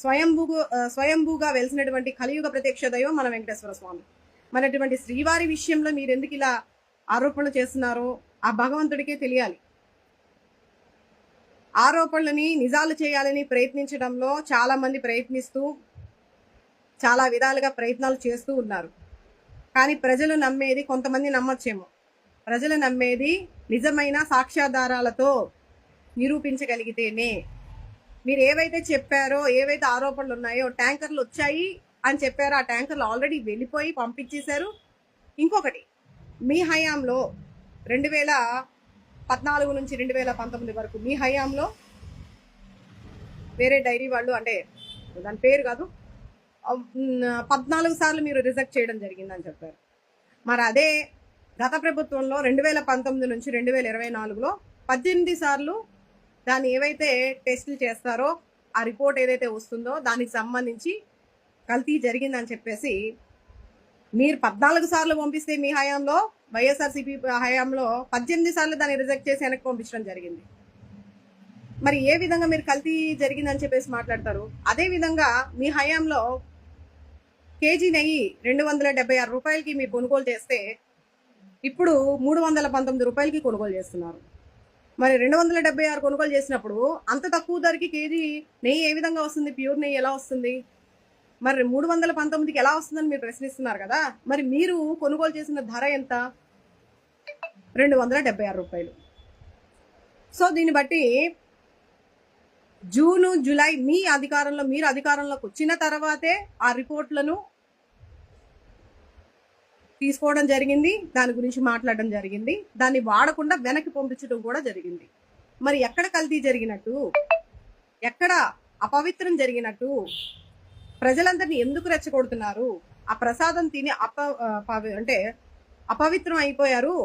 స్వయంభూగా వెలిసినటువంటి కలియుగ ప్రత్యక్ష దైవం మన వెంకటేశ్వర స్వామి. మనటువంటి శ్రీవారి విషయంలో మీరు ఎందుకు ఇలా ఆరోపణలు చేస్తున్నారో ఆ భగవంతుడికే తెలియాలి. ఆరోపణలని నిజాలు చేయాలని ప్రయత్నించడంలో చాలా మంది ప్రయత్నిస్తూ చాలా విధాలుగా ప్రయత్నాలు చేస్తూ ఉన్నారు. కానీ ప్రజలు నమ్మేది, కొంతమంది నమ్మచ్చేమో, ప్రజలు నమ్మేది నిజమైన సాక్ష్యాధారాలతో నిరూపించగలిగితేనే. మీరు ఏవైతే చెప్పారో, ఏవైతే ఆరోపణలు ఉన్నాయో, ట్యాంకర్లు వచ్చాయి అని చెప్పారో ఆ ట్యాంకర్లు ఆల్రెడీ వెళ్ళిపోయి పంపించేశారు. ఇంకొకటి, మీ హయాంలో 2014 నుంచి 2019 వరకు మీ హయాంలో వేరే డైరీ వాళ్ళు, అంటే దాని పేరు కాదు, 14 సార్లు మీరు రిజెక్ట్ చేయడం జరిగిందని చెప్పారు. మరి అదే గత ప్రభుత్వంలో 2019 నుంచి 2024లో 18 సార్లు దాన్ని ఏవైతే టెస్టులు చేస్తారో ఆ రిపోర్ట్ ఏదైతే వస్తుందో దానికి సంబంధించి కల్తీ జరిగిందని చెప్పేసి మీరు 14 సార్లు పంపిస్తే మీ హయాంలో, వైఎస్ఆర్సీపీ హయాంలో 18 సార్లు దాన్ని రిజెక్ట్ చేసి వెనక్కి పంపించడం జరిగింది. మరి ఏ విధంగా మీరు కల్తీ జరిగిందని చెప్పేసి మాట్లాడతారు? అదే విధంగా మీ హయాంలో కేజీ నెయ్యి 276 రూపాయలకి మీరు కొనుగోలు చేస్తే ఇప్పుడు 319 రూపాయలకి కొనుగోలు చేస్తున్నారు. మరి 276 కొనుగోలు చేసినప్పుడు అంత తక్కువ ధరకి కేజీ నెయ్యి ఏ విధంగా వస్తుంది? ప్యూర్ నెయ్యి ఎలా వస్తుంది? మరి 319కి ఎలా వస్తుందని మీరు ప్రశ్నిస్తున్నారు కదా. మరి మీరు కొనుగోలు చేసిన ధర ఎంత? 276 రూపాయలు. సో దీన్ని బట్టి జూను, జూలై మీరు అధికారంలోకి వచ్చిన తర్వాతే ఆ రిపోర్ట్లను తీసుకోవడం జరిగింది, దాని గురించి మాట్లాడడం జరిగింది, దాన్ని వాడకుండా వెనక్కి పంపించడం కూడా జరిగింది. మరి ఎక్కడ కల్తీ జరిగినట్టు, ఎక్కడ అపవిత్రం జరిగినట్టు, ప్రజలందరినీ ఎందుకు రెచ్చగొడుతున్నారు? ఆ ప్రసాదం తిని అంటే అపవిత్రం అయిపోయారు,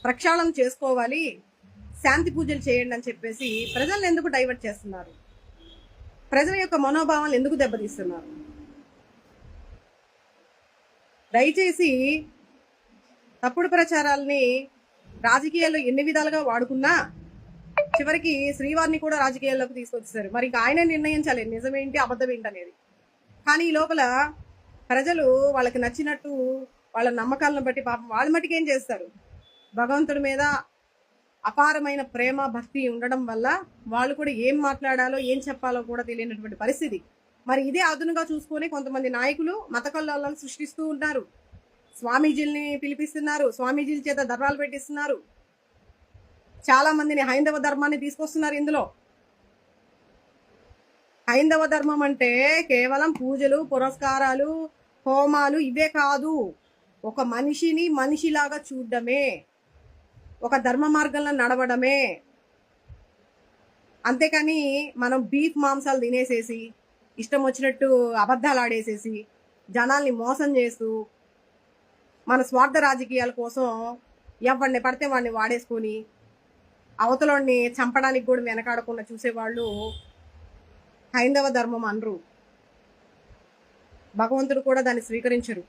ప్రక్షాళన చేసుకోవాలి, శాంతి పూజలు చేయండి అని చెప్పేసి ప్రజలను ఎందుకు డైవర్ట్ చేస్తున్నారు? ప్రజల యొక్క మనోభావాలు ఎందుకు దెబ్బతీస్తున్నారు? దయచేసి తప్పుడు ప్రచారాలని రాజకీయాల్లో ఎన్ని విధాలుగా వాడుకున్నా చివరికి శ్రీవారిని కూడా రాజకీయాల్లోకి తీసుకొచ్చేసారు. మరి ఇంకా ఆయనే నిర్ణయించాలి నిజమేంటి అబద్ధం ఏంటి అనేది. కానీ ఈ లోపల ప్రజలు వాళ్ళకి నచ్చినట్టు వాళ్ళ నమ్మకాలను బట్టి పాపం వాళ్ళ మటుకు ఏం చేస్తారు, భగవంతుడి మీద అపారమైన ప్రేమ భక్తి ఉండడం వల్ల వాళ్ళు కూడా ఏం మాట్లాడాలో ఏం చెప్పాలో కూడా తెలియనటువంటి పరిస్థితి. మరి ఇదే అదునుగా చూసుకొని కొంతమంది నాయకులు మత కల్లోలాలు సృష్టిస్తూ ఉన్నారు, స్వామీజీల్ని పిలిపిస్తున్నారు, స్వామీజీల చేత ధర్నాలు పెట్టిస్తున్నారు, చాలా మందిని హైందవ ధర్మాన్ని తీసుకొస్తున్నారు. ఇందులో హైందవ ధర్మం అంటే కేవలం పూజలు, పురస్కారాలు, హోమాలు ఇవే కాదు, ఒక మనిషిని మనిషిలాగా చూడడమే, ఒక ధర్మ మార్గంలో నడవడమే. అంతేకాని మనం బీఫ్ మాంసాలు తినేసేసి ఇష్టం వచ్చినట్టు అబద్ధాలు ఆడేసేసి జనాల్ని మోసం చేస్తూ మన స్వార్థ రాజకీయాల కోసం ఎవరిని పడితే వాడిని వాడేసుకొని అవతలని చంపడానికి కూడా వెనకాడకుండా చూసేవాళ్ళు హైందవ ధర్మం అనరు. భగవంతుడు కూడా దాన్ని స్వీకరించరు.